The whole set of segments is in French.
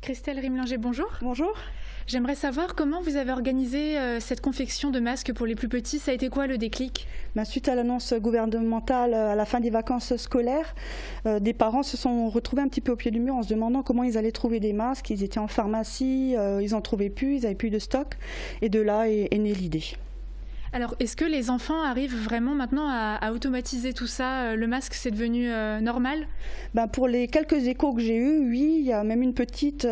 Christelle Rimlinger, bonjour. Bonjour. J'aimerais savoir comment vous avez organisé cette confection de masques pour les plus petits. Ça a été quoi le déclic? Suite à l'annonce gouvernementale à la fin des vacances scolaires, des parents se sont retrouvés un petit peu au pied du mur en se demandant comment ils allaient trouver des masques. Ils étaient en pharmacie, ils n'en trouvaient plus, ils n'avaient plus de stock. Et de là est née l'idée. Alors, est-ce que les enfants arrivent vraiment maintenant à automatiser tout ça? Le masque, c'est devenu normal? Pour les quelques échos que j'ai eus, oui, il y a même une petite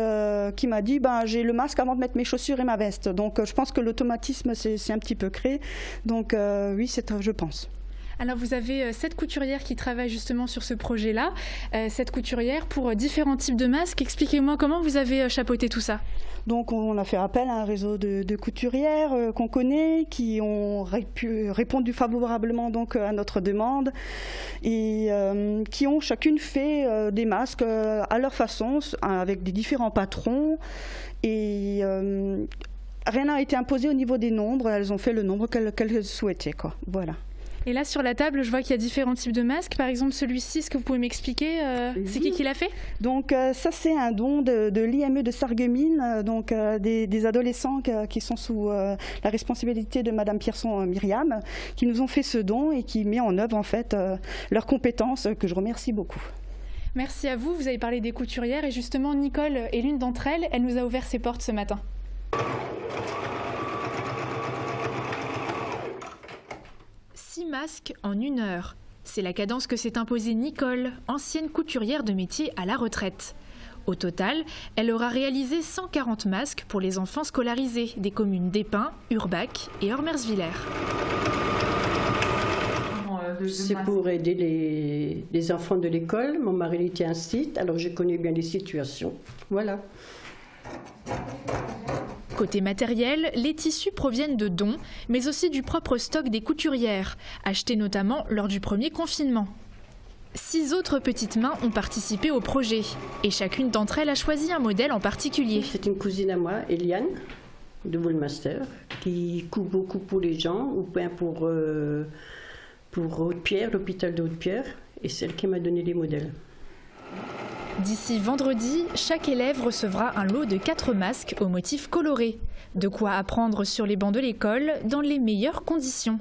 qui m'a dit j'ai le masque avant de mettre mes chaussures et ma veste. Donc je pense que l'automatisme c'est un petit peu créé. Donc oui, je pense. Alors vous avez 7 couturières qui travaillent justement sur ce projet-là. 7 couturières pour différents types de masques. Expliquez-moi comment vous avez chapeauté tout ça. Donc on a fait appel à un réseau de couturières qu'on connaît, qui ont répondu favorablement donc à notre demande et qui ont chacune fait des masques à leur façon, avec des différents patrons. Et rien n'a été imposé au niveau des nombres. Elles ont fait le nombre qu'elles souhaitaient, quoi. Voilà. Et là, sur la table, je vois qu'il y a différents types de masques. Par exemple, celui-ci, est-ce que vous pouvez m'expliquer c'est qui l'a fait? Donc ça, c'est un don de l'IME de Sarreguemines, donc des adolescents qui sont sous la responsabilité de Madame Pierson Myriam, qui nous ont fait ce don et qui met en œuvre en fait leurs compétences, que je remercie beaucoup. Merci à vous. Vous avez parlé des couturières et justement, Nicole est l'une d'entre elles. Elle nous a ouvert ses portes ce matin. Masques en 1 heure. C'est la cadence que s'est imposée Nicole, ancienne couturière de métier à la retraite. Au total, elle aura réalisé 140 masques pour les enfants scolarisés des communes d'Épin, Urbach et Ormersviller. C'est pour aider les enfants de l'école. Mon mari était un site, alors je connais bien les situations. Voilà. Côté matériel, les tissus proviennent de dons, mais aussi du propre stock des couturières, achetés notamment lors du premier confinement. 6 autres petites mains ont participé au projet, et chacune d'entre elles a choisi un modèle en particulier. C'est une cousine à moi, Eliane, de Bullmaster, qui coud beaucoup pour les gens, ou bien pour Haute-Pierre, l'hôpital de Haute-Pierre, et celle qui m'a donné les modèles. D'ici vendredi, chaque élève recevra un lot de 4 masques aux motifs colorés. De quoi apprendre sur les bancs de l'école dans les meilleures conditions.